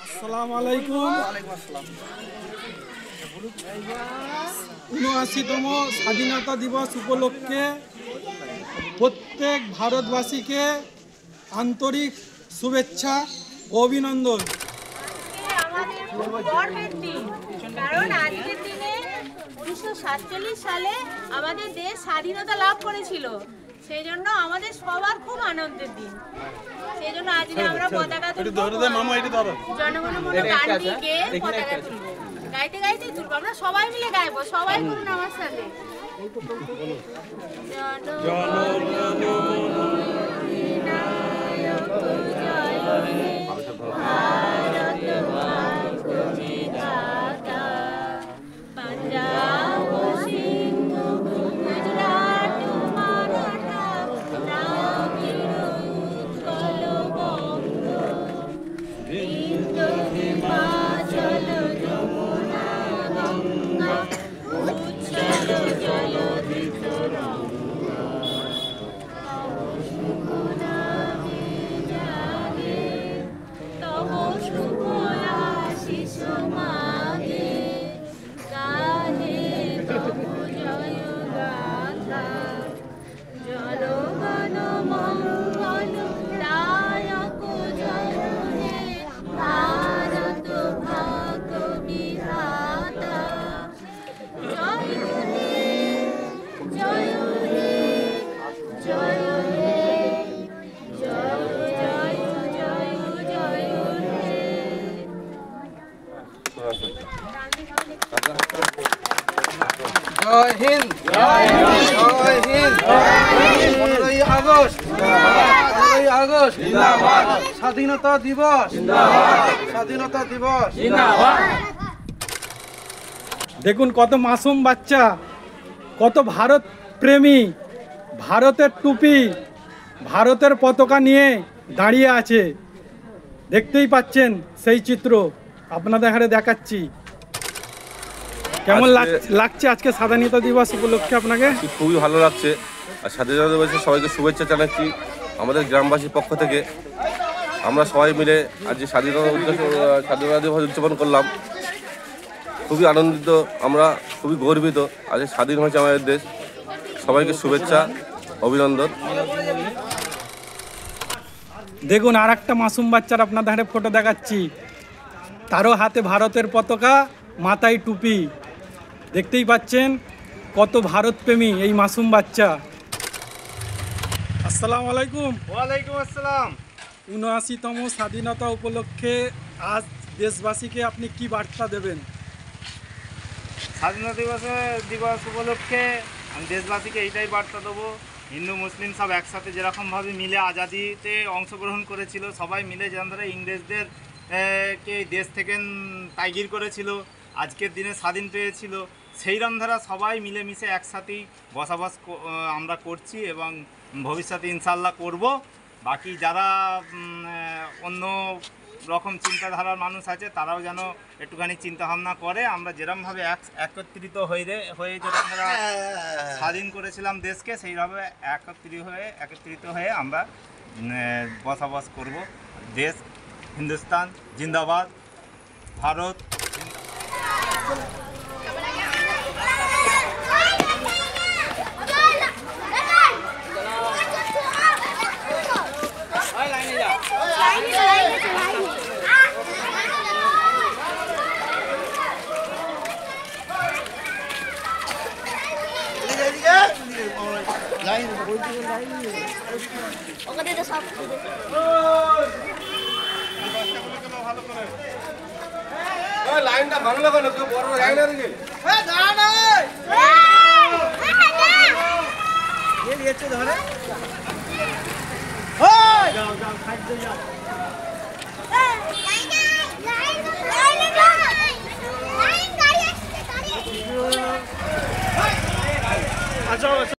আসসালামু আলাইকুম। ৭৯তম স্বাধীনতা দিবস উপলক্ষে প্রত্যেক ভারতবাসীকে আন্তরিক শুভেচ্ছা ও অভিনন্দন। আমাদের খুব গর্বের দিন, কারণ আজকের দিনে 1947 সালে আমাদের দেশ স্বাধীনতা লাভ করেছিল। সেই জন্য আমাদের সবার খুব আনন্দের দিন। সেই জন্য আজকে আমরা পতাকা তুলব, জনগণমন গানটি গেয়ে পতাকা তুলব, গাইতে গাইতে তুলব। আমরা সবাই মিলে গাইবো, সবাই করুন আমার সাথে। জয় হিন্দ, জয় হিন্দ। 15ই আগস্ট, 15ই আগস্ট স্বাধীনতা দিবস, স্বাধীনতা দিবস। দেখুন কত মাসুম বাচ্চা, কত ভারত প্রেমী, ভারতের টুপি, ভারতের পতাকা নিয়ে দাঁড়িয়ে আছে। দেখতেই পাচ্ছেন সেই চিত্র, আপনাদের হাতে দেখাচ্ছি। কেমন লাগছে আজকে স্বাধীনতা দিবস উপলক্ষে আপনাকে? খুবই ভালো লাগছে। আর স্বাধীনতা দিবসে সবাইকে শুভেচ্ছা জানাচ্ছি আমাদের গ্রামবাসীর পক্ষ থেকে। আমরা সবাই মিলে আজ স্বাধীনতা দিবস উদযাপন করলাম। খুবই আনন্দিত, আমরা খুবই গর্বিত। আজ স্বাধীন হয়েছে আমাদের দেশ। সবাইকে শুভেচ্ছা, অভিনন্দন। দেখুন আর একটা মাসুম বাচ্চার আপনাদের হাতে ফটো দেখাচ্ছি। তারও হাতে ভারতের পতাকা, মাথায় টুপি। দেখতেই পাচ্ছেন কত ভারতপ্রেমী এই মাসুম বাচ্চা। আসসালামু আলাইকুম। ওয়ালাইকুম আসসালাম। ৭৯তম স্বাধীনতা উপলক্ষে আজ দেশবাসীকে আপনি কি বার্তা দেবেন? স্বাধীনতা দিবস উপলক্ষে আমি দেশবাসীকে এইটাই বার্তা দেবো, হিন্দু মুসলিম সব একসাথে যেরকমভাবে মিলে আজাদিতে অংশগ্রহণ করেছিল, সবাই মিলে যেন ধরে ইংরেজদের কে দেশ থেকে তাইগির করেছিল, আজকের দিনে স্বাধীন পেয়েছিল, সেইরকম ধারা সবাই মিলেমিশে একসাথেই বসবাস আমরা করছি এবং ভবিষ্যতে ইনশাল্লাহ করব। বাকি যারা অন্য রকম চিন্তাধারার মানুষ আছে তারাও যেন একটুখানি চিন্তাভাবনা করে। আমরা যেরকমভাবে একত্রিত হয়ে যেরকম স্বাধীন করেছিলাম দেশকে, সেইভাবে একত্রিত হয়ে আমরা বসবাস করব। দেশ হিন্দুস্তান জিন্দাবাদ, ভারত লাইনটা ভাঙলো কেন? কেউ বড় লাইন আর কি? আচ্ছা